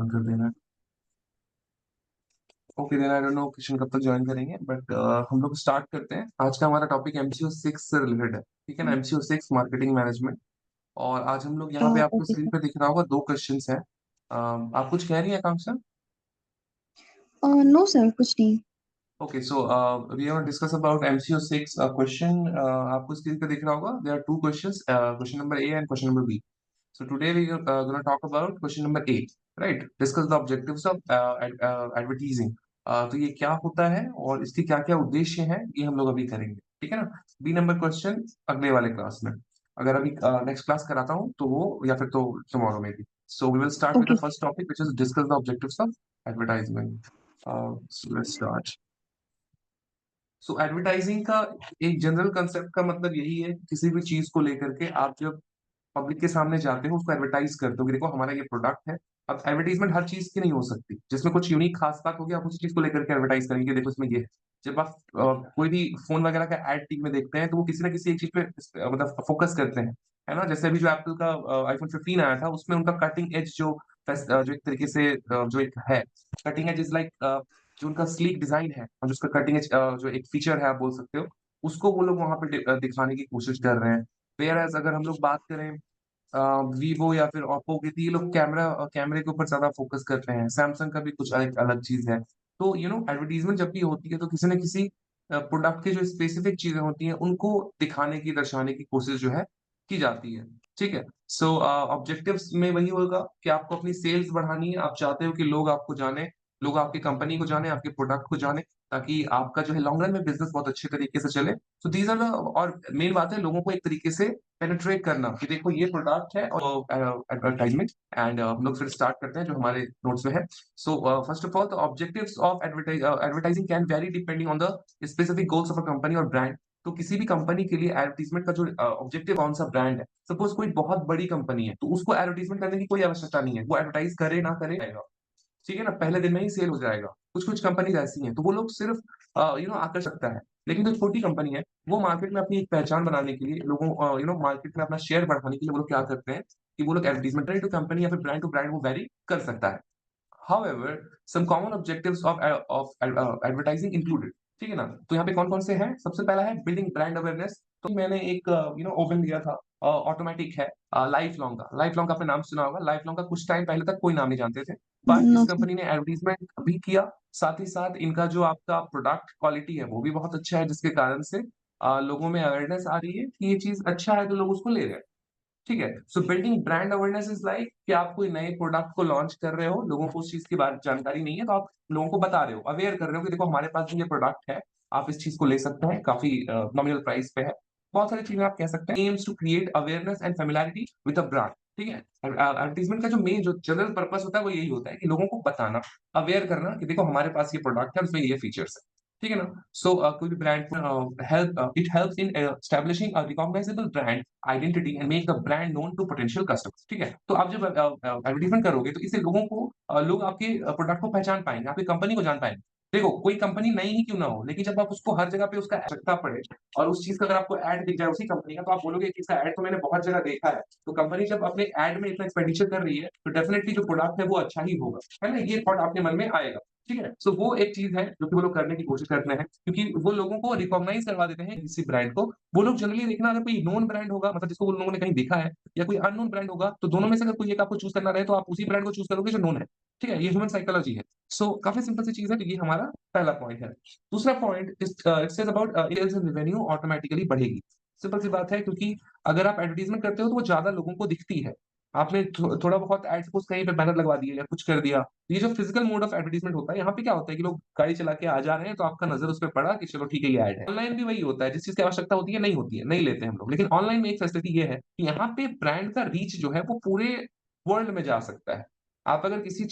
On कर देना है। Okay then I don't know question कब तक ज्वाइन करेंगे बट हम लोग स्टार्ट करते हैं। आज का हमारा टॉपिक एमसीओ 6 से रिलेटेड है, ठीक है ना। MCO 6 marketing management. और आज हम लोग यहाँ पे आपको ओके स्क्रीन सर। पे दिख रहा होगा दो क्वेश्चंस हैं। आप कुछ कह रही हैं आकांक्षा? नो सर, कुछ नहीं। Okay, so we are going to discuss about MCO 6 question. आपको स्क्रीन पे दिख रहा होगा. There are two questions, question number A and question number B. So today we are going to talk about question number A, right? Discuss the objectives of advertising. तो ये क्या होता है और इसके क्या-क्या उद्देश्य हैं, ये हम लोग अभी करेंगे, ठीक है ना? B नंबर क्वेश्चन अगले वाले क्लास में। अगर अभी नेक्स्ट क्लास कराता हूँ तो वो या फिर तो टुमारो में भी. So we will start with okay the first topic, which is discuss the objectives of advertisement. So let's start. So advertising का एक जनरल कंसेप्ट का मतलब यही है कि किसी भी चीज को लेकर के आप जब पब्लिक के सामने जाते हो उसको एडवर्टाइज करते हो कि देखो हमारा ये प्रोडक्ट है। अब एडवर्टाइजमेंट हर चीज की नहीं हो सकती, जिसमें कुछ यूनिक खास बात होगी आप उसी चीज को लेकर के एडवर्टाइज करेंगे कि देखो इसमें ये है। जब आप कोई भी फोन वगैरह का एड टीवी में देखते हैं तो वो किसी ना किसी एक चीज पे मतलब फोकस करते हैं, है ना। जैसे अभी जो एप्पल का आईफोन 15 आया था उसमें उनका कटिंग एज जो एक तरीके से जो एक है कटिंग एज इज लाइक जो उनका स्लीक डिजाइन है और जो उसका कटिंग एज जो एक फीचर है आप बोल सकते हो, उसको वो लोग वहां पे दिखाने की कोशिश कर रहे हैं। वेयर एज अगर हम लोग बात करें वीवो या फिर ओप्पो की, तो ये लोग कैमरे के ऊपर ज्यादा फोकस करते हैं। सैमसंग का भी कुछ अलग अलग चीज है। तो एडवर्टीजमेंट जब भी होती है तो किसी न किसी प्रोडक्ट की जो स्पेसिफिक चीजें होती हैं उनको दिखाने की दर्शाने की कोशिश जो है की जाती है, ठीक है। सो ऑब्जेक्टिव्स में वही होगा कि आपको अपनी सेल्स बढ़ानी है। आप चाहते हो कि लोग आपको जाने, लोग आपकी कंपनी को जाने, आपके प्रोडक्ट को जाने, ताकि आपका जो है लॉन्ग रन में बिजनेस बहुत अच्छे तरीके से चले। तो दीज आर द, और मेन बात है लोगों को एक तरीके से पेनिट्रेट करना कि देखो ये प्रोडक्ट है और एडवर्टाइजमेंट। एंड हम लोग फिर स्टार्ट करते हैं जो हमारे नोट्स में है। So first of all the objectives of advertising can very depending on the specific goals of a company और ब्रांड। तो किसी भी कंपनी के लिए एडवर्टीजमेंट का जो ऑब्जेक्टिव कौन सा ब्रांड है, सपोज कोई बहुत बड़ी कंपनी है तो उसको एडवर्टीजमेंट करने की कोई आवश्यकता नहीं है, वो एडवर्टाइज करे ना करे, ठीक है ना, पहले दिन में ही सेल हो जाएगा। कुछ कुछ कंपनी ऐसी हैं तो वो लोग सिर्फ आकर्षक सकता है। लेकिन जो छोटी कंपनी है वो मार्केट में अपनी एक पहचान बनाने के लिए लोगों मार्केट में अपना शेयर बढ़ाने के लिए वो लोग क्या करते हैं कि वो लोग एडवर्टीजमेंट टू कंपनी या फिर ब्रांड टू ब्रांड वो वेरी कर सकता है। However, some common objectives of advertising included, ठीक है ना। तो यहाँ पे कौन कौन से हैं? सबसे पहला है बिल्डिंग ब्रांड अवेयरनेस। तो मैंने एक ओवन लिया था, ऑटोमेटिक है, लाइफ लॉन्ग का। लाइफ लॉन्ग का आपने नाम सुना होगा। लाइफ लॉन्ग का कुछ टाइम पहले तक कोई नाम नहीं जानते थे, बट इस नो सर। कंपनी ने एडवर्टीजमेंट भी किया। साथ ही साथ इनका जो आपका प्रोडक्ट क्वालिटी है वो भी बहुत अच्छा है, जिसके कारण से लोगों में अवेयरनेस आ रही है कि ये चीज अच्छा है तो लोग उसको ले रहे हैं, ठीक है। सो building brand awareness is like कि आप कोई नए प्रोडक्ट को लॉन्च कर रहे हो, लोगों को उस चीज की बात जानकारी नहीं है तो आप लोगों को बता रहे हो, अवेयर कर रहे हो कि देखो हमारे पास जो ये प्रोडक्ट है, आप इस चीज को ले सकते हैं, काफी नॉमिनल प्राइस पे है। बहुत सारी चीजें आप कह सकते हैं। Aims to create awareness and familiarity with a brand, ठीक है। एडवर्टीजमेंट का जो मेन जो जनरल पर्पस होता है वो यही होता है कि लोगों को बताना, अवेयर करना कि देखो हमारे पास ये प्रोडक्ट है, उसमें ये फीचर्स है, ठीक है ना। सो कोई भी brand help it helps in establishing a recognisable brand identity and make the brand known to potential customers, ठीक है। तो आप जब एडवर्टाइजमेंट करोगे तो इससे लोगों को लोग आपके प्रोडक्ट को पहचान पाएंगे, आपकी कंपनी को जान पाएंगे। देखो कोई कंपनी नई ही क्यों ना हो, लेकिन जब आप उसको हर जगह पे उसका आवश्यकता पड़े और उस चीज का अगर आपको ऐड दिख जाए उसी कंपनी का, तो आप बोलोगे कि इसका ऐड तो मैंने बहुत जगह देखा है। तो कंपनी जब अपने ऐड में इतना एक्सपेंडिचर कर रही है तो डेफिनेटली जो प्रोडक्ट है वो अच्छा ही होगा, है ना। ये थॉट आपके मन में आएगा, ठीक है। सो वो एक चीज है जो कि वो लोग करने की कोशिश करते हैं, क्योंकि वो लोगों को रिकॉग्नाइज करवा देते हैं किसी ब्रांड को। वो लोग जनरली देखना, अगर कोई नोन ब्रांड होगा मतलब जिसको वो लोगों ने कहीं देखा है, या कोई अननोन ब्रांड होगा, तो दोनों में से अगर कोई एक आपको चूज करना रहे तो आप उसी ब्रांड को चूज करोगे जो नोन है, ठीक है। ये ह्यूमन साइकोलॉजी है। सो काफी सिंपल सी चीज है, तो ये हमारा पहला पॉइंट है। दूसरा point it says about sales and revenue automatically बढ़ेगी। सिंपल सी बात है, क्योंकि अगर आप एडवर्टीजमेंट करते हो तो वो ज्यादा लोगों को दिखती है। आपने थोड़ा बहुत एड सपोज कहीं पे बैनर लगवा दिया या कुछ कर दिया। ये जो फिजिकल मोड ऑफ एडवर्टीजमेंट होता है, यहाँ पे क्या होता है कि लोग गाड़ी चला के आ जा रहे हैं तो आपका नजर उस पर पड़ा कि चलो ठीक है ये ऐड है। ऑनलाइन भी वही होता है, जिस चीज की आवश्यकता होती है नहीं होती है, नहीं लेते हम लोग। लेकिन ऑनलाइन में एक फैसिलिटी ये है कि यहाँ पे ब्रांड का रीच जो है वो पूरे वर्ल्ड में जा सकता है। आप अगर किसी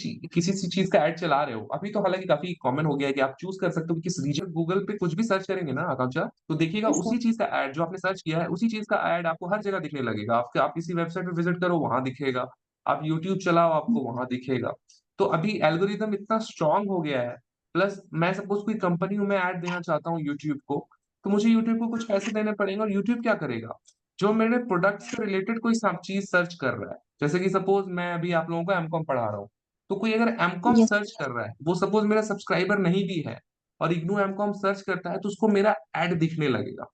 सी चीज का ऐड चला रहे हो, अभी तो हालांकि काफी कॉमन हो गया है कि आप चूज कर सकते हो कि किस रीजन। गूगल पे कुछ भी सर्च करेंगे ना आकांक्षा, तो देखिएगा यस सर। उसी चीज का ऐड जो आपने सर्च किया है, उसी चीज का ऐड आपको हर जगह दिखने लगेगा। आप किसी वेबसाइट पे विजिट करो वहां दिखेगा, आप यूट्यूब चलाओ आपको वहां दिखेगा। तो अभी एल्गोरिदम इतना स्ट्रांग हो गया है। प्लस मैं सपोज कोई कंपनी हूं, मैं ऐड देना चाहता हूँ यूट्यूब को, तो मुझे यूट्यूब को कुछ पैसे देने पड़ेंगे और यूट्यूब क्या करेगा, जो मेरे प्रोडक्ट से रिलेटेड कोई सब चीज सर्च कर रहा है। जैसे कि सपोज मैं अभी आप लोगों को एमकॉम पढ़ा रहा हूँ, तो कोई अगर एमकॉम यस। सर्च कर रहा है, वो सपोज मेरा सब्सक्राइबर नहीं भी है और इग्नू एमकॉम सर्च करता है, तो उसको मेरा एड दिखने लगेगा।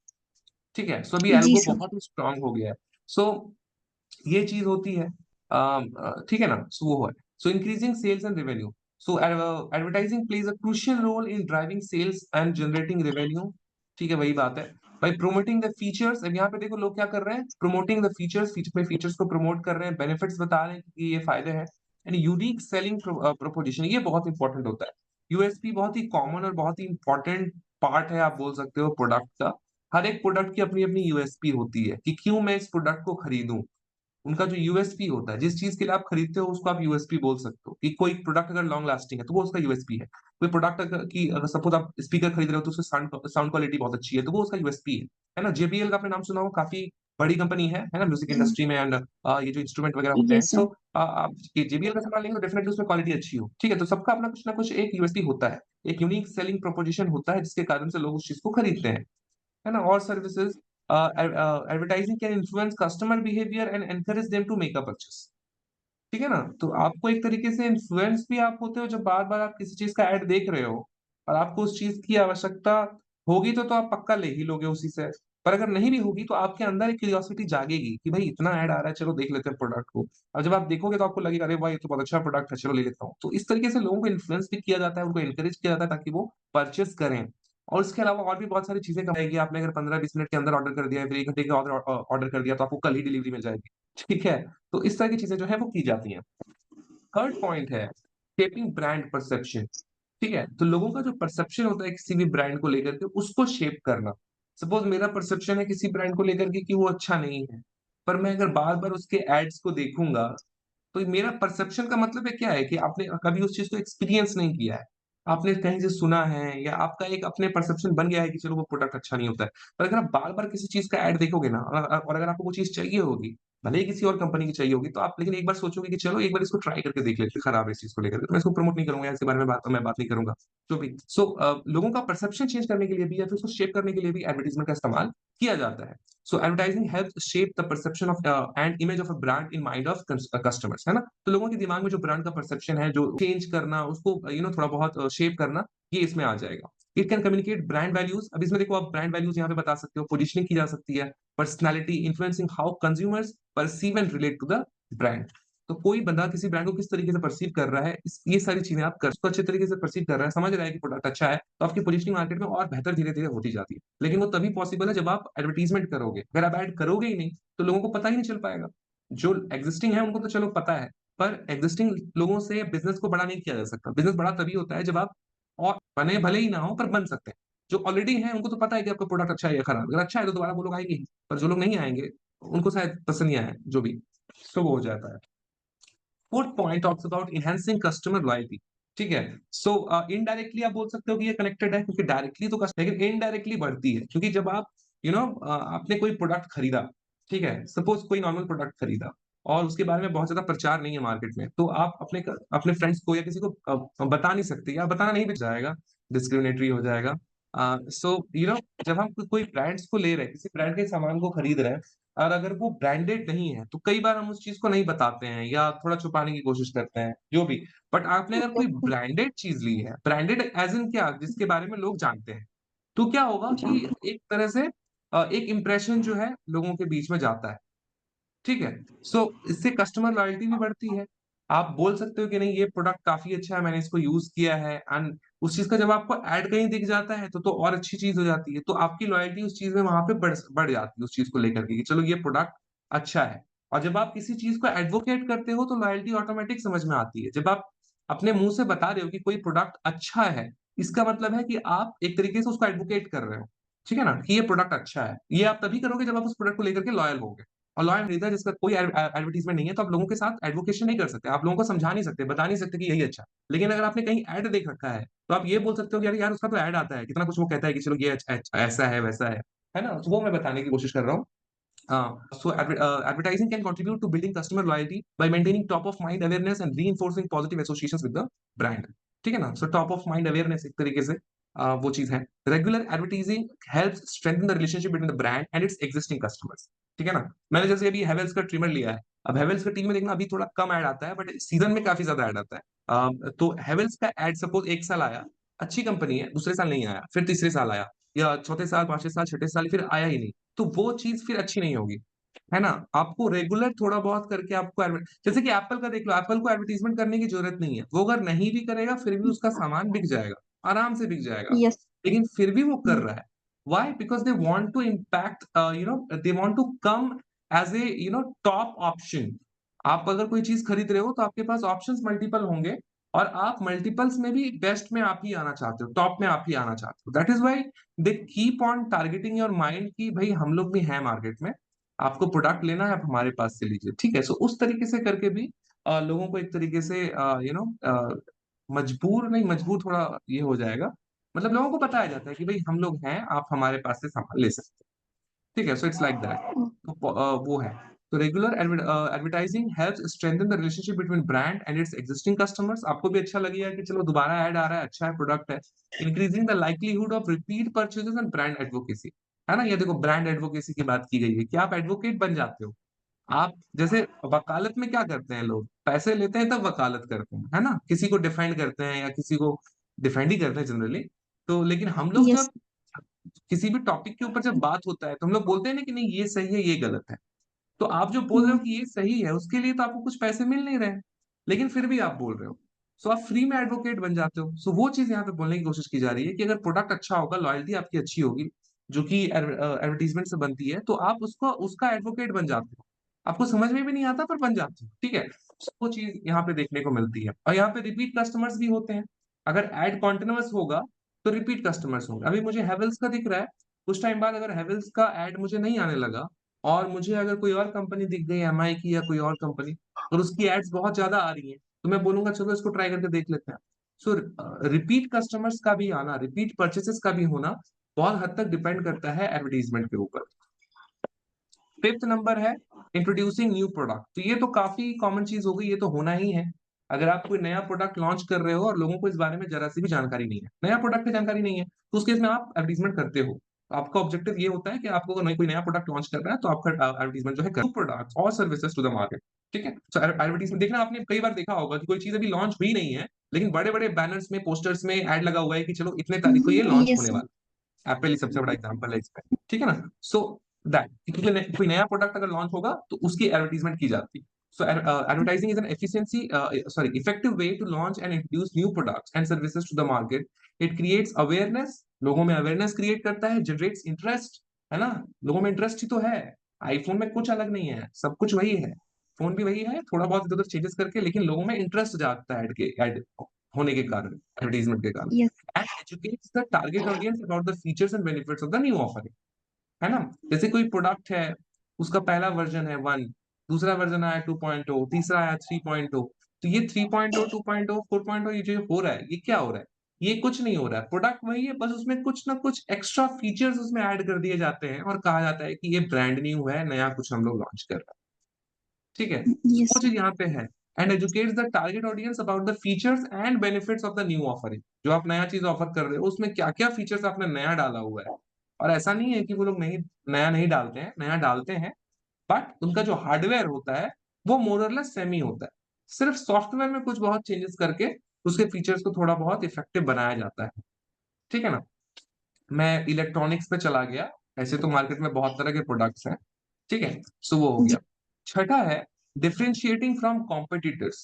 ठीक है? सो अभी जी एल्गो सर। बहुत ही स्ट्रांग हो गया है। सो ये चीज होती है। ठीक है ना? सो वो है। So increasing sales and revenue. So advertising plays a crucial role in driving sales and generating revenue. ठीक है, वही बात है। बाई प्रोमोटिंग द फीचर्स, अब यहाँ पे देखो लोग क्या कर रहे हैं, प्रोमोटिंग द फीचर्स, फीचर्स को प्रमोट कर रहे हैं, बेनिफिट्स बता रहे हैं कि ये फायदे हैं। एंड यूनिक सेलिंग प्रोपोजिशन, ये बहुत इंपॉर्टेंट होता है। यूएसपी बहुत ही कॉमन और बहुत ही इंपॉर्टेंट पार्ट है, आप बोल सकते हो, प्रोडक्ट का। हर एक प्रोडक्ट की अपनी अपनी यूएसपी होती है कि क्यों मैं इस प्रोडक्ट को खरीदूं। उनका जो यूएसपी होता है, जिस चीज के लिए आप खरीदते हो उसको आप यूएसपी बोल सकते हो। कि कोई प्रोडक्ट अगर लॉन्ग लास्टिंग है तो वो उसका यूएसपी है। कोई प्रोडक्ट अगर की अगर सपोज आप स्पीकर खरीद रहे हो तो उसकी साउंड क्वालिटी बहुत अच्छी है, तो वो उसका यूएसपी है ना? जेबीएल का आपने नाम सुना हो, काफी बड़ी कंपनी है ना, म्यूजिक इंडस्ट्री में। एंड ये जो इंस्ट्रूमेंट वगैरह होते हैं, यस सो सर। आप जेबीएल का सामान लेंगे तो डेफिनेटली उसमें क्वालिटी अच्छी हो। ठीक है, तो सबका अपना कुछ ना कुछ एक यूएसपी होता है, एक यूनिक सेलिंग प्रोपोजिशन होता है, जिसके कारण से लोग उस चीज को खरीदते हैं, है ना? और services, advertising can influence customer behaviour and encourage them to make a purchase. ठीक है ना? तो आपको एक तरीके से इन्फ्लुएंस भी आप होते हो जब बार-बार आप किसी चीज़ का ऐड देख रहे हो और आपको उस चीज़ की आवश्यकता होगी तो आप पक्का ले ही लोगे उसी से। पर अगर नहीं भी होगी तो आपके अंदर एक क्यूरियोसिटी जागेगी कि भाई इतना ऐड आ रहा है, चलो देख लेते हैं प्रोडक्ट को। और जब आप देखोगे तो आपको लगेगा अरे वाह! ये तो बहुत अच्छा प्रोडक्ट है, चलो ले लेता हूँ। तो इस तरीके से लोगों को इन्फ्लुएंस भी किया जाता है, उनको एनकरेज किया जाता है ताकि वो परचेज़ करें। और इसके अलावा और भी बहुत सारी चीज़ें कमाएगी। आपने अगर 15-20 मिनट के अंदर ऑर्डर कर दिया है, फिर 1 घंटे के ऑर्डर ऑर्डर कर दिया तो आपको कल ही डिलीवरी मिल जाएगी। ठीक है? तो इस तरह की चीज़ें जो है वो की जाती हैं। थर्ड पॉइंट है शेपिंग ब्रांड परसेप्शन। ठीक है? तो लोगों का जो परसेप्शन होता है किसी भी ब्रांड को लेकर के उसको शेप करना। सपोज़ मेरा परसेप्शन है किसी ब्रांड को लेकर के कि वो अच्छा नहीं है, पर मैं अगर बार-बार उसके एड्स को देखूँगा तो मेरा परसेप्शन का मतलब है क्या है कि आपने कभी उस चीज़ को एक्सपीरियंस नहीं किया है। आपने कहीं से सुना है या आपका एक अपने परसेप्शन बन गया है कि चलो वो प्रोडक्ट अच्छा नहीं होता है। पर अगर आप बार-बार किसी चीज़ का ऐड देखोगे ना और अगर आपको वो चीज़ चाहिए होगी, भले ही किसी और कंपनी की चाहिए होगी, तो आप लेकिन एक बार सोचोगे कि चलो एक बार इसको ट्राई करके देख लेते हैं, खराब है इस चीज़ को लेकर के, तो मैं इसको प्रमोट नहीं करूँगा या इसके बारे में मैं बात नहीं करूँगा, जो भी। सो लोगों का परसेप्शन चेंज करने के लिए भी या फिर उसको शेप करने के लिए भी एडवर्टाइज़मेंट का इस्तेमाल किया जाता है। So advertising helps shape the perception of and image of a brand in mind of customers, है ना? तो लोगों के दिमाग में जो ब्रांड का परसेप्शन है, जो चेंज करना, उसको थोड़ा बहुत शेप करना, ये इसमें आ जाएगा। It can communicate brand values. अब इसमें देखो आप ब्रांड वैल्यूज यहाँ पे बता सकते हो, पोजिशनिंग की जा सकती है, personality, influencing how consumers perceive and relate to the brand. तो कोई बंदा किसी ब्रांड को किस तरीके से परसीव कर रहा है, ये सारी चीजें आप कर उसको अच्छे तरीके से परसीव कर रहा है, समझ रहा है कि प्रोडक्ट अच्छा है, तो आपकी पोजिशनिंग मार्केट में और बेहतर धीरे-धीरे होती जाती है। लेकिन वो तभी पॉसिबल है जब आप एडवर्टाइज़मेंट करोगे। अगर आप ऐड करोगे ही नहीं, तो लोगों को पता ही नहीं चल पाएगा। जो एक्जिस्टिंग है उनको तो चलो पता है, पर एक्जिस्टिंग लोगों से बिज़नेस को बड़ा नहीं किया जा सकता। बिज़नेस बड़ा तभी होता है जब आप और बने भले ही ना हो पर बन सकते हैं। जो ऑलरेडी हैं उनको तो पता है कि आपका प्रोडक्ट अच्छा है या खराब। अगर अच्छा है तो दोबारा वो लोग आएँगे ही, पर जो लोग नहीं आएँगे, उनको शायद पसंद नहीं आए, जो भी। तो वो हो जाता है। Fourth point talks about enhancing customer loyalty. ठीक है? सो इनडायरेक्टली आप बोल सकते हो कि ये कनेक्टेड है क्योंकि डायरेक्टली तो लेकिन इनडायरेक्टली बढ़ती है क्योंकि जब आप आपने कोई प्रोडक्ट खरीदा, ठीक है? सपोज कोई नॉर्मल प्रोडक्ट खरीदा और उसके बारे में बहुत ज्यादा प्रचार नहीं है मार्केट में, तो आप अपने फ्रेंड्स को या किसी को बता नहीं सकते या बताना नहीं भी जाएगा, डिस्क्रिमिनेटरी हो जाएगा। सो जब हम कोई ब्रांड्स को ले रहे हैं, किसी ब्रांड के सामान को खरीद रहे हैं और अगर वो ब्रांडेड नहीं है, तो कई बार हम उस चीज़ को नहीं बताते हैं या थोड़ा छुपाने की कोशिश करते हैं, जो भी। बट आपने अगर कोई ब्रांडेड चीज़ ली है, ब्रांडेड ऐज़ इन क्या? जिसके बारे में लोग जानते हैं, तो क्या होगा कि जानते एक तरह से एक इंप्रेशन जो है लोगों के बीच में जाता है। ठीक है? सो इससे कस्टमर लॉयल्टी भी बढ़ती है। आप बोल सकते हो कि नहीं ये प्रोडक्ट काफ़ी अच्छा है, मैंने इसको यूज़ किया है एंड उस चीज़ का जब आपको ऐड कहीं दिख जाता है तो और अच्छी चीज़ हो जाती है। तो आपकी लॉयल्टी उस चीज़ में वहाँ पे बढ़ जाती है उस चीज़ को लेकर के कि चलो ये प्रोडक्ट अच्छा है। और जब आप किसी चीज़ को एडवोकेट करते हो तो लॉयल्टी ऑटोमैटिक समझ में आती है। जब आप अपने मुँह से बता रहे हो कि कोई प्रोडक्ट अच्छा है, इसका मतलब है कि आप एक तरीके से उसको एडवोकेट कर रहे हो। ठीक है ना? कि ये प्रोडक्ट अच्छा है। ये आप तभी करोगे जब आप उस प्रोडक्ट को लेकर के लॉयल होगे। और लॉ एंड खरीदा जिसका कोई एडवर्टाइज़मेंट नहीं है, तो आप लोगों के साथ एडवोकेशन नहीं कर सकते। आप लोगों को समझा नहीं सकते, बता नहीं सकते कि यही अच्छा है। लेकिन अगर आपने कहीं ऐड देख रखा है, तो आप ये बोल सकते हो कि अरे यार उसका तो ऐड आता है, कितना कुछ वो कहता है कि चलो ये ऐसा है, वैसा है ना? तो वो मैं बताने की कोशिश कर रहा हूँ। So advertising can contribute to building customer loyalty by maintaining top of mind awareness and reinforcing positive associations with the brand. ठीक है ना? So top of mind awareness एक तरीके से वो चीज़ है। Regular advertising helps strengthen the relationship between the brand and its existing customers. ठीक है ना? मैंने जैसे अभी हेवेल्स का ट्रिमर लिया है। अब हेवेल्स का टीवी में देखना अभी थोड़ा कम ऐड आता है, बट सीज़न में काफ़ी ज़्यादा ऐड आता है। तो हेवल्स का एड सपोज एक साल आया, अच्छी कंपनी है, दूसरे साल नहीं आया, फिर तीसरे साल आया, या चौथे साल, पांचवें साल, छठे साल फिर आया ही नहीं, तो वो चीज फिर अच्छी नहीं होगी, है ना। आपको रेगुलर थोड़ा बहुत करके आपको जैसे कि एप्पल का देख लो, एप्पल को एडवर्टीजमेंट करने की जरूरत नहीं है, वो अगर नहीं भी करेगा फिर भी उसका सामान बिक जाएगा, आराम से बिक जाएगा, यस। लेकिन फिर भी वो कर रहा है। Why? Because they want to impact, they want to come as a, top option. आप अगर कोई चीज खरीद रहे हो तो आपके पास ऑप्शंस मल्टीपल होंगे, और आप मल्टीपल्स में भी बेस्ट में आप ही आना चाहते हो, टॉप में आप ही आना चाहते हो। That is why they keep on targeting your mind कि भाई हम लोग भी हैं मार्केट में, आपको प्रोडक्ट लेना है, आप हमारे पास से लीजिए, ठीक है। सो उस तरीके से करके भी लोगों को एक तरीके से मजबूर नहीं, मजबूर थोड़ा ये हो जाएगा, मतलब लोगों को बताया जाता है कि भाई हम लोग हैं, आप हमारे पास से सामान ले सकते हैं, ठीक है। So it's like that. तो वो है। तो regular advertising helps strengthen the relationship between brand and it's existing customers. आपको भी अच्छा लगेगा कि चलो दोबारा ऐड आ रहा है, अच्छा है, प्रोडक्ट है। Increasing the likelihood of repeat purchases and brand advocacy, है ना। ये देखो ब्रांड एडवोकेसी की बात की गई है कि आप एडवोकेट बन जाते हो। आप जैसे वकालत में क्या करते हैं, लोग पैसे लेते हैं तब वकालत करते हैं, है ना, किसी को डिफेंड करते हैं या किसी को डिफेंड ही करते हैं जनरली। तो लेकिन हम लोग यस। जब किसी भी टॉपिक के ऊपर जब बात होता है तो हम लोग बोलते हैं ना कि नहीं ये सही है, ये गलत है। तो आप जो बोल रहे हो कि ये सही है, उसके लिए तो आपको कुछ पैसे मिल नहीं रहे, लेकिन फिर भी आप बोल रहे हो, सो आप फ्री में एडवोकेट बन जाते हो। सो वो चीज यहाँ पे बोलने की कोशिश की जा रही है कि अगर प्रोडक्ट अच्छा होगा, लॉयल्टी आपकी अच्छी होगी, जो कि एडवर्टीजमेंट से बनती है, तो आप उसको उसका एडवोकेट बन जाते हो। आपको समझ में भी नहीं आता पर बन जाते हो, ठीक है। So, वो चीज यहाँ पे देखने को मिलती है, और यहाँ पे रिपीट कस्टमर्स भी होते हैं। अगर एड कॉन्टिन्यूअस होगा तो रिपीट कस्टमर्स होंगे। अभी मुझे हेवल्स का दिख रहा है, कुछ टाइम बाद अगर हेवल्स का एड मुझे नहीं आने लगा, और मुझे अगर कोई और कंपनी दिख गई, एमआई की या कोई और कंपनी, और उसकी एड्स बहुत ज्यादा आ रही हैं, तो मैं बोलूंगा चलो इसको ट्राई करके देख लेते हैं। सो रिपीट कस्टमर्स का भी आना, रिपीट परचेसेस का भी होना बहुत हद तक डिपेंड करता है एडवर्टीजमेंट के ऊपर। फिफ्थ नंबर है इंट्रोड्यूसिंग न्यू प्रोडक्ट। तो ये तो काफी कॉमन चीज हो गई, ये तो होना ही है। अगर आप कोई नया प्रोडक्ट लॉन्च कर रहे हो और लोगों को इस बारे में जरा सी भी जानकारी नहीं है, नया प्रोडक्ट की जानकारी नहीं है, तो उस केस में आप एडवर्टीजमेंट करते हो। तो आपका ऑब्जेक्टिव ये होता है कि आपको अगर कोई नया प्रोडक्ट लॉन्च कर रहा है तो आपका एडवर्टीजमेंट जो है प्रोडक्ट्स और सर्विसेज टू द मार्केट, ठीक है। तो एडवर्टीजमेंट देखना, आपने कई बार देखा होगा कि कोई चीज अभी लॉन्च हुई नहीं है, लेकिन बड़े बड़े बैनर्स में, पोस्टर्स में ऐड लगा हुआ है कि चलो इतने तारीख को ये लॉन्च यस होने सर। वाला है। एप्पल ही सबसे बड़ा एग्जांपल है इसमें, ठीक है ना। सो दैट क्योंकि कोई नया प्रोडक्ट अगर लॉन्च होगा तो उसकी एडवर्टीजमेंट की जाती है। So advertising is an effective way to launch and introduce new products and services to the market. It creates awareness, लोगों में awareness create करता है, generates interest, है ना। लोगों में इंटरेस्ट ही तो है। आईफोन में कुछ अलग नहीं है, सब कुछ वही है, फोन भी वही है, थोड़ा बहुत इधर उधर चेंजेस करके, लेकिन लोगों में इंटरेस्ट जागता है एड होने के कारण, एडवर्टीजमेंट के कारण। Yes. And educates the target audience about the features and benefits of the new offering, है ना। जैसे कोई प्रोडक्ट है, उसका पहला वर्जन है 1, दूसरा वर्जन आया 2.0, तीसरा आया 3.0, तो ये 3.0, 2.0, 4.0, ये जो हो रहा है, ये क्या हो रहा है, ये कुछ नहीं हो रहा है, प्रोडक्ट वही है, बस उसमें कुछ ना कुछ एक्स्ट्रा फीचर्स उसमें ऐड कर दिए जाते हैं और कहा जाता है कि ये ब्रांड न्यू है, नया कुछ हम लोग लॉन्च कर रहे हैं, ठीक है। यस वो सर। चीज यहाँ पे है। And educates the target audience about the features and benefits of the new offering. जो आप नया चीज ऑफर कर रहे हो उसमें क्या क्या फीचर्स आपने नया डाला हुआ है। और ऐसा नहीं है कि वो लोग नहीं, नया नहीं डालते हैं, नया डालते हैं, बट उनका जो हार्डवेयर होता है वो मोर और लेस सेम ही होता है। सिर्फ सॉफ्टवेयर में कुछ बहुत चेंजेस करके उसके फीचर्स को थोड़ा बहुत इफेक्टिव बनाया जाता है, ठीक है ना। मैं इलेक्ट्रॉनिक्स पे चला गया, ऐसे तो मार्केट में बहुत तरह के प्रोडक्ट्स हैं, ठीक है। सो वो हो जी। गया। छठा है डिफरेंशिएटिंग फ्रॉम कॉम्पिटिटर्स।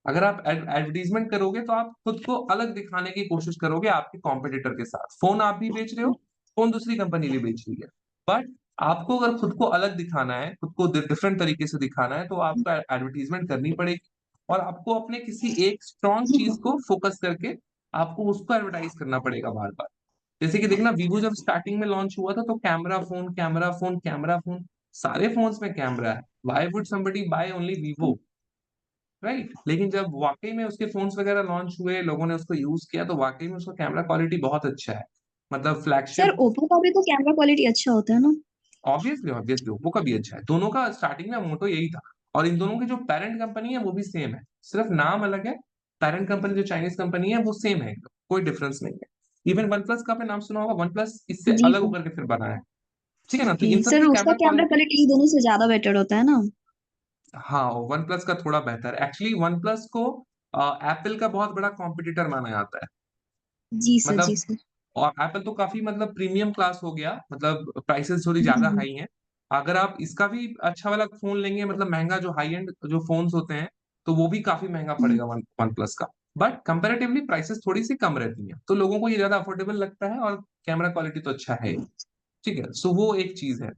अगर आप एडवर्टीजमेंट करोगे तो आप खुद को अलग दिखाने की कोशिश करोगे आपके कॉम्पिटिटर के साथ। फोन आप भी बेच रहे हो, फोन दूसरी कंपनी भी बेच रही है, बट आपको अगर खुद को अलग दिखाना है, खुद को डिफरेंट तरीके से दिखाना है, तो आपको एडवर्टीजमेंट करनी पड़ेगी, और आपको अपने किसी एक स्ट्रॉन्ग चीज को फोकस करके आपको उसको एडवर्टाइज करना पड़ेगा बार बार। जैसे कि देखना, वीवो जब स्टार्टिंग में लॉन्च हुआ था तो camera phone, camera phone, camera phone, सारे फोन्स में कैमरा है, why would somebody buy only Vivo, right. लेकिन जब वाकई में उसके फोन्स वगैरह लॉन्च हुए, लोगों ने उसको यूज किया, तो वाकई में उसका कैमरा क्वालिटी बहुत अच्छा है, मतलब सर फ्लैगशिप। ओप्पो का भी तो कैमरा क्वालिटी अच्छा होता है ना? ऑब्वियसली ऑब्वियसली ओप्पो का भी अच्छा है, दोनों का स्टार्टिंग में मोटो यही था। और इन दोनों की जो पेरेंट कंपनी है वो भी सेम है, सिर्फ नाम अलग है। पेरेंट कंपनी जो चाइनीज कंपनी है वो सेम है एकदम, कोई डिफरेंस नहीं है। इवन वन प्लस का आपने नाम सुना होगा, वन प्लस इससे जी अलग सर। होकर के फिर बना है, ठीक है ना। तो जी इन सब सर, की उसका कैमरा कैमरा क्वालिटी, क्वालिटी दोनों से ज्यादा बेटर होता है ना? हाँ वन प्लस का थोड़ा बेहतर एक्चुअली। वन प्लस को एप्पल का बहुत बड़ा कॉम्पिटिटर माना जाता है। जी सर, जी मतलब सर। और एप्पल तो काफ़ी मतलब प्रीमियम क्लास हो गया, मतलब प्राइसेज़ थोड़ी हुँ, ज़्यादा हुँ। हाई हैं। अगर आप इसका भी अच्छा वाला फ़ोन लेंगे मतलब महँगा जो हाई एंड जो फ़ोन्स होते हैं, तो वो भी काफ़ी महँगा हुँ, पड़ेगा वन प्लस का। बट कंपैरेटिवली प्राइसेज़ थोड़ी-सी कम रहती हैं, तो लोगों को ये ज़्यादा अफोर्डेबल लगता है और कैमरा क्वालिटी तो अच्छा है ही, ठीक है? सो वो एक चीज़ है।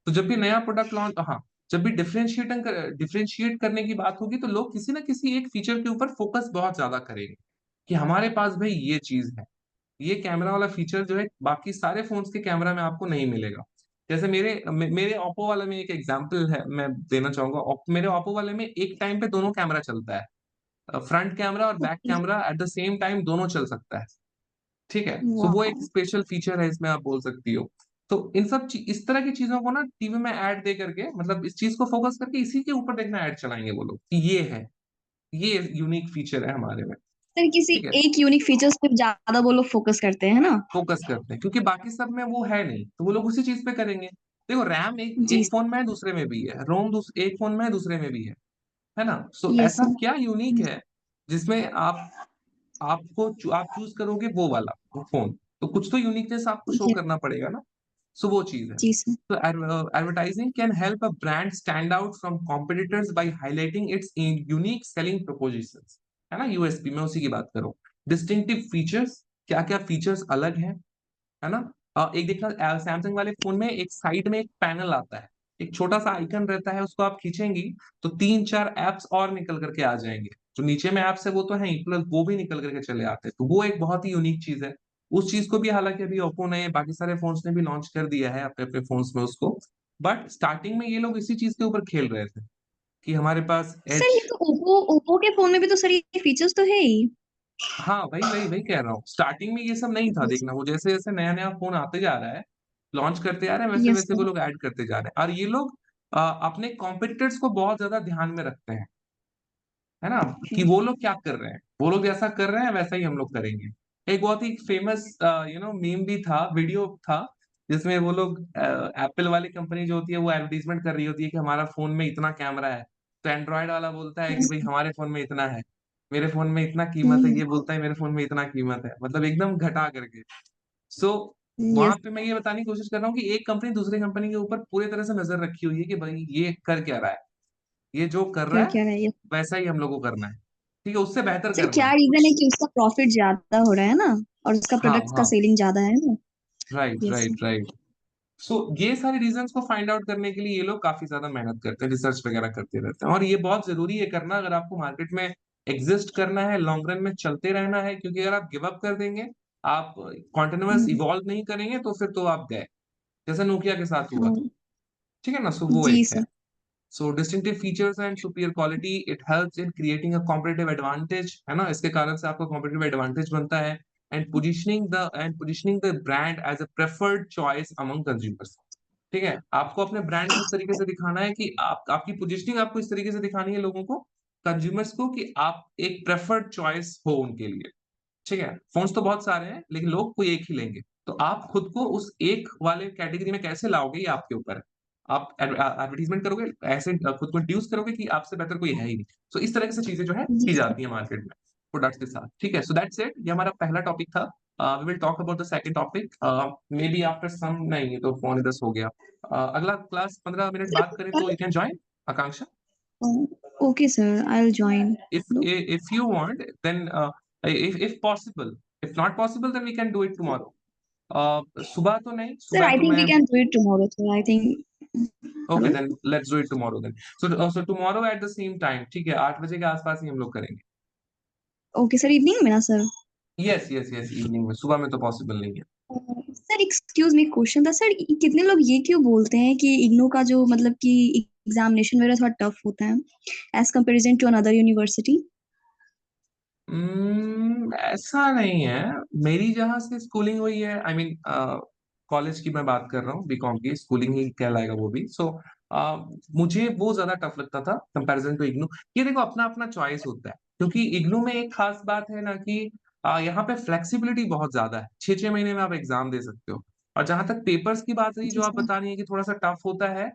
तो जब भी नया प्रोडक्ट लॉन्च हाँ, जब भी डिफरेंशिएट करने की बात होगी तो लोग किसी न किसी एक फीचर के ऊपर फ़ोकस बहुत ज़्यादा करेंगे, कि हमारे पास भई ये चीज़ है। ये कैमरा वाला फीचर जो है बाकी सारे फ़ोन्स के कैमरा में आपको नहीं मिलेगा। जैसे मेरे ओप्पो वाले में एक एग्ज़ाम्पल है मैं देना चाहूँगा मेरे ओप्पो वाले में एक टाइम पे दोनों कैमरा चलता है। फ्रंट कैमरा और back okay. Camera at the same time दोनों चल सकता है। ठीक है? सो वो एक वॉव! स्पेशल फीचर है इसमें आप बोल सकती हो। तो इन सब ची इस तरह की चीज़ों को ना टीवी में ऐड दे करके मतलब इस चीज़ को फ़ोकस करके इसी के ऊपर देखना ऐड चलाएँगे वो लोग कि ये है, ये यूनिक फीचर है हमारे में। सर किसी ठीक है? एक यूनिक फीचर्स पे ज़्यादा वो लोग फ़ोकस करते हैं, है ना? फ़ोकस करते हैं क्योंकि बाकी सब में वो है नहीं, तो वो लोग उसी चीज़ पे करेंगे। देखो रैम एक जी, एक फ़ोन में है, दूसरे में भी है, रोम एक फ़ोन में है, दूसरे में भी है ना? सो यस ऐसा सर। क्या यूनिक हुँ, है जिसमें आप चूज़ करोगे वो वाला, वो फ़ोन, तो कुछ तो यूनिकनेस आपको शो ये करना पड़ेगा ना? सो वो चीज़ है। जी sir. So advertising can help a brand stand out from competitors by highlighting its unique selling propositions. है ना? यूएसपी मैं उसी की बात कर रहा हूँ। डिस्टिंक्टिव फीचर्स क्या-क्या फीचर्स अलग हैं, है ना? एक देखना सैमसंग वाले फ़ोन में एक साइड में एक पैनल आता है। एक छोटा-सा आइकन रहता है, उसको आप खींचेंगी तो 3-4 ऐप्स और निकल कर के आ जाएँगे। जो नीचे में ऐप्स है वो तो हैं ही, प्लस वो भी निकल कर के चले आते हैं। तो वो एक बहुत ही यूनिक चीज़ है। उस चीज़ को भी हालाँकि अभी ओप्पो ने बाकी सारे फ़ोन्स ने भी लॉन्च कर दिया है अपने-अपने फ़ोन्स में उसको। बट स्टार्टिंग में ये लोग इसी चीज़ के ऊपर खेल रहे थे कि हमारे पास सर एज ये तो ओप्पो के फ़ोन में भी तो सर ये फीचर्स तो है ही। हाँ, वही कह रहा हूँ। स्टार्टिंग में ये सब नहीं था यस, देखना, वो जैसे-जैसे नया-नया फ़ोन आते जा रहा है, लॉन्च करते जा रहे हैं, यस वैसे-वैसे वो सर। लोग ऐड करते जा रहे हैं। और ये लोग अपने कॉम्पिटिटर्स को बहुत ज़्यादा ध्यान में रखते हैं, है ना? ओके। कि वो लोग क्या कर रहे हैं, वो लोग जैसा कर रहे हैं वैसा ही हम लोग करेंगे। एक बहुत ही फेमस मीम भी था, वीडियो था, जिसमें वो लोग एप्पल वाली कंपनी जो होती है वो एडवर्टाइज़मेंट कर रही होती है कि हमारा फ़ोन में इतना कैमरा है। तो एंड्रॉयड वाला बोलता है कि यस भई सर। हमारे फ़ोन में इतना है, मेरे फ़ोन में इतना कीमत है, हुँ, ये बोलता है मेरे फ़ोन में इतना कीमत है। मतलब एकदम घटा करके। सो वहाँ यस पे मैं ये बताने की कोशिश कर रहा हूँ कि एक कंपनी दूसरी कंपनी के ऊपर पूरी तरह से नज़र रखी हुई है कि भई ये कर क्या रहा है? ये जो कर रहा कर है, क्या रहा है ये? वैसा ही हम लोग को करना है। ठीक है? उससे बेहतर सर करना क्या है रीज़न है कुछ। कि उसका प्रॉफ़िट ज़्यादा हो रहा है ना? और उसका हाँ, प्रोडक्ट्स का हाँ। सेलिंग ज़्यादा है ना? Right, yes sir. Right, right. So ये सारे रीज़न्स को फाइंड आउट करने के लिए ये लोग काफ़ी ज़्यादा मेहनत करते हैं, रिसर्च वगैरह करते रहते हैं और ये बहुत ज़रूरी है करना अगर आपको मार्केट में एक्ज़िस्ट करना है, लॉन्ग रन में चलते रहना है क्योंकि अगर आप गिव अप कर देंगे, आप कंटीन्यूअस हुँ, इवॉल्व नहीं करेंगे तो फिर तो आप गए। जैसे नोकिया के साथ हुआ हाँ। था। ठीक है ना? सो वो जी एक है। Sir. So distinctive features and superior quality it helps in creating a competitive advantage है ना? इसके कारण से आपका कॉम्पिटिटिव एडवांटेज बनता है and positioning the brand as a preferred choice among consumers. ठीक है? आपको अपने ब्रांड को इस तरीके से दिखाना है कि आप आपकी पोजिशनिंग आपको इस तरीके से दिखानी है लोगों को, कंज्यूमर्स को कि आप एक प्रेफर्ड चॉइस हो उनके लिए। ठीक है? फ़ोन्स तो बहुत सारे हैं, लेकिन लोग कोई एक ही लेंगे। तो आप खुद को उस एक वाले कैटेगरी में कैसे लाओगे ये आपके ऊपर है। आप एडवर्टाइज़मेंट करोगे, ऐसे खुद को इंट्रोड्यूस करोगे कि आपसे बेहतर कोई है ही नहीं। सो इस तरह की से चीज़ें जो है जी की सर। जाती हैं मार्केट में, प्रोडक्ट्स के साथ। ठीक है? सो दैट्स इट ये हमारा पहला टॉपिक था। We will talk about the second topic maybe after some नहीं ये तो पौने 10 हो गया। अगला क्लास 15 मिनट सर बात करें कल तो you can join Akanksha? Okay sir, I will join. If you want, then if possible, if not possible, then we can do it tomorrow. सुबह तो नहीं, सर सुबह आई तो थिंक वी मैं can do it tomorrow sir, I think okay hello? then let's do it tomorrow then. So tomorrow at the same time, ठीक है 8 बजे के आसपास ही हम लोग करेंगे. ओके सर, इवनिंग में ना सर? Yes इवनिंग में, सुबह में तो पॉसिबल नहीं है. सर एक्सक्यूज़ मी क्वेश्चन था सर कितने लोग ये क्यों बोलते हैं कि इग्नू का जो मतलब कि एग्ज़ामिनेशन वगैरह थोड़ा टफ होता है as comparison to another university? ऐसा नहीं है। मेरी जहाँ से स्कूलिंग हुई है आई मीन कॉलेज की मैं बात कर रहा हूँ बीकॉम की स्कूलिंग ही कहलाएगा वो भी। सो मुझे वो ज़्यादा टफ लगता था कंपैरिज़न टू इग्नू। ये देखो अपना-अपना चॉइस होता है क्योंकि इग्नू में एक खास बात है ना कि यहाँ पे फ्लेक्सिबिलिटी बहुत ज़्यादा है। 6-6 महीने में आप एग्ज़ाम दे सकते हो। और जहाँ तक पेपर्स की बात रही जो जी आप सर। बता रही हैं कि थोड़ा-सा टफ होता है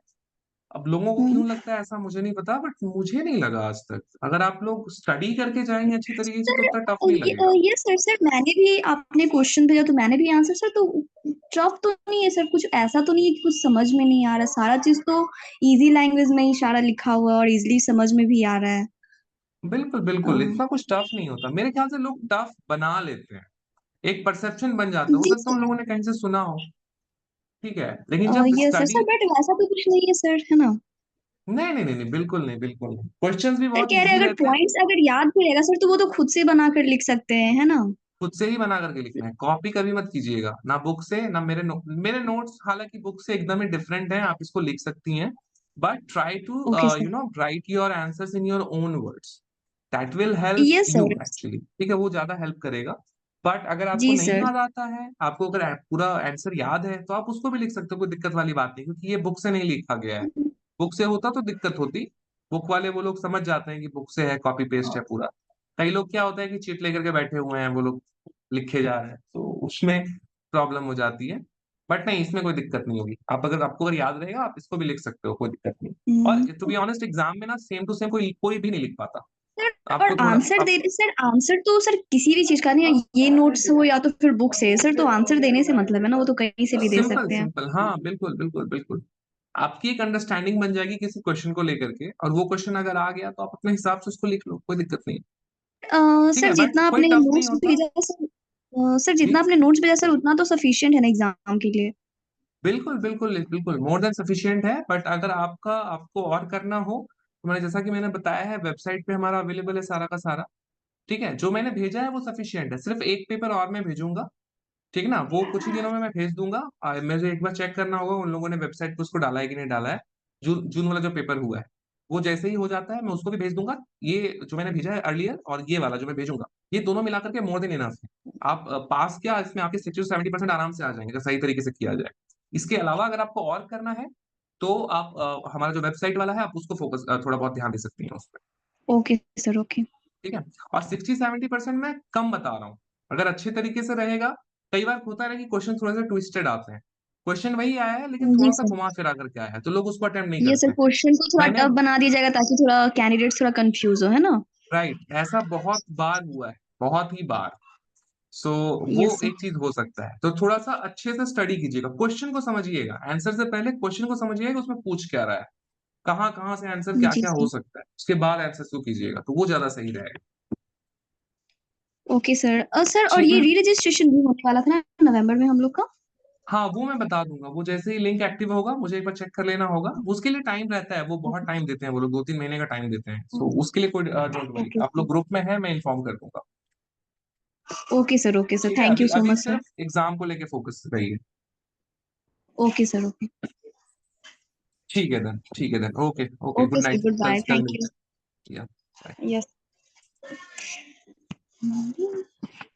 अब लोगों को हम्म। क्यों लगता है ऐसा मुझे नहीं पता, बट मुझे नहीं लगा आज तक। अगर आप लोग स्टडी करके जाएंगे अच्छी तरीके से तो सर उतना टफ नहीं ये लगेगा। ये सर सर मैंने भी आपने क्वेश्चन भेजा तो मैंने भी आंसर सर, तो टफ तो नहीं है सर, कुछ ऐसा तो नहीं है कि कुछ समझ में नहीं आ रहा, सारा चीज तो इजी लैंग्वेज में ही सारा लिखा हुआ है और इजीली समझ में भी आ रहा है। बिल्कुल अ, बिल्कुल, इतना कुछ टफ नहीं होता मेरे ख्याल से। लोग टफ बना लेते हैं, एक परसेप्शन बन जाता है, हो जी सकता है उन सर। लोगों ने कहीं से सुना हो। ठीक है, लेकिन जब ये सर स्टडी। सर बट वैसा तो कुछ नहीं है सर, है ना? नहीं नहीं नहीं नहीं, बिल्कुल नहीं, बिल्कुल नहीं, क्वेश्चंस भी सर बहुत कह रहे इजी हैं अगर रहते हैं। पॉइंट्स अगर याद भी रहेगा सर तो वो तो खुद से बना कर लिख सकते हैं, है ना? खुद से ही बना करके लिखना है, कॉपी कभी मत कीजिएगा, ना बुक से ना मेरे नोट्स हालांकि बुक से एकदम ही डिफरेंट हैं, आप इसको लिख सकती हैं। But try to okay sir. Write your answers in your own words. That will help yes you sir. Actually, ठीक है, वो ज्यादा हेल्प करेगा। बट अगर आपको जी नहीं सर। याद आता है, आपको अगर पूरा आंसर याद है, तो आप उसको भी लिख सकते हो, कोई दिक्कत वाली बात नहीं, क्योंकि ये बुक से नहीं लिखा गया है। बुक से होता तो दिक्कत होती। बुक वाले वो लोग समझ जाते हैं कि बुक से है, कॉपी पेस्ट है पूरा। कई लोग क्या होता है कि चीट लेकर के बैठे हुए हैं वो लोग, लिखे जा रहे हैं, तो उसमें प्रॉब्लम हो जाती है। बट नहीं, इसमें कोई दिक्कत नहीं होगी। आप अगर आपको अगर याद रहेगा, आप इसको भी लिख सकते हो, कोई दिक्कत नहीं। और टू बी ऑनेस्ट, एग्जाम में ना सेम टू सेम कोई कोई भी नहीं लिख पाता। सर और आपको थोड़ा आंसर आप, दे सर, आंसर तो सर किसी भी चीज का नहीं है, ये नोट्स हो या तो फिर बुक से सर, तो आंसर देने से मतलब है ना, वो तो कहीं से भी दे सिंपल सकते हैं। सिंपल, हाँ बिल्कुल बिल्कुल बिल्कुल। आपकी एक अंडरस्टैंडिंग बन जाएगी किसी क्वेश्चन को लेकर के, और वो क्वेश्चन अगर आ गया तो आप अपने हिसाब से उसको लिख लो, कोई दिक्कत नहीं। ठीक सर है, बट जितना कोई आपने टफ नहीं नोट्स होता। भेजा सर, सर जी, जितना आपने नोट्स भेजा सर उतना तो सफिशिएंट है ना एग्जाम के लिए? बिल्कुल बिल्कुल बिल्कुल, मोर देन सफिशियंट है। बट अगर आपको और करना हो तो मैंने, जैसा कि मैंने बताया है, वेबसाइट पे हमारा अवेलेबल है सारा का सारा। ठीक है, जो मैंने भेजा है वो सफिशियंट है, सिर्फ एक पेपर और मैं भेजूंगा। ठीक है ना, वो कुछ ही दिनों में मैं भेज दूंगा। मुझे एक बार चेक करना होगा उन लोगों ने वेबसाइट पे उसको डाला है कि नहीं डाला है। जून जून वाला जो पेपर हुआ है, वो जैसे ही हो जाता है मैं उसको भी भेज दूंगा। ये जो मैंने भेजा है अर्लियर, और ये वाला जो मैं भेजूंगा, ये दोनों मिलाकर के मोर देन इनफ है। आप पास क्या, इसमें आपके 60 से 70% आराम से आ जाएंगे, अगर सही तरीके से किया जाए। इसके अलावा अगर आपको और करना है, तो आप हमारा जो वेबसाइट वाला है, आप उसको फोकस थोड़ा बहुत ध्यान दे सकती हैं उस पर। Okay sir okay. ठीक है। और 60-70% मैं कम बता रहा हूँ, अगर अच्छे तरीके से रहेगा। कई बार होता है ना कि क्वेश्चन थोड़े से ट्विस्टेड आते हैं। क्वेश्चन वही आया है लेकिन जी थोड़ा सा सर। घुमा फिरा करके आया है, तो लोग उसको अटेम्प्ट नहीं ये करते सर हैं। क्वेश्चन को थोड़ा मैंने, टफ बना दिया जाएगा ताकि थोड़ा कैंडिडेट थोड़ा कंफ्यूज हो, है ना? राइट, ऐसा बहुत बार हुआ है, बहुत ही बार। सो वो यस सर। एक चीज हो सकता है, तो थोड़ा सा अच्छे से स्टडी कीजिएगा, क्वेश्चन को समझिएगा, आंसर से पहले क्वेश्चन को समझिएगा कि उसमें पूछ क्या रहा है, कहाँ कहाँ से आंसर क्या जी क्या हो सर। सकता है, उसके बाद आंसर को कीजिएगा, तो वो ज्यादा सही रहेगा। Okay sir. सर और ठीक ये है। री रजिस्ट्रेशन भी होने वाला था ना नवंबर में हम लोग का? हाँ, वो मैं बता दूंगा, वो जैसे ही लिंक एक्टिव होगा मुझे एक बार चेक कर लेना होगा। उसके लिए टाइम रहता है, वो बहुत टाइम देते हैं वो लोग, 2-3 महीने का टाइम देते हैं, सो उसके लिए कोई डोंट वरी, ओके आप लोग ग्रुप में है, मैं इन्फॉर्म कर दूंगा। ओके सर, ठीक है, थैंक अभी यू सो अभी मच सर। सिर्फ एग्जाम को लेके फोकस रहिए। Okay sir okay. ठीक है देन, ठीक है then, okay okay, good okay sir, night, good कल बाय, कल थैंक मिलते हैं। या यू। यस।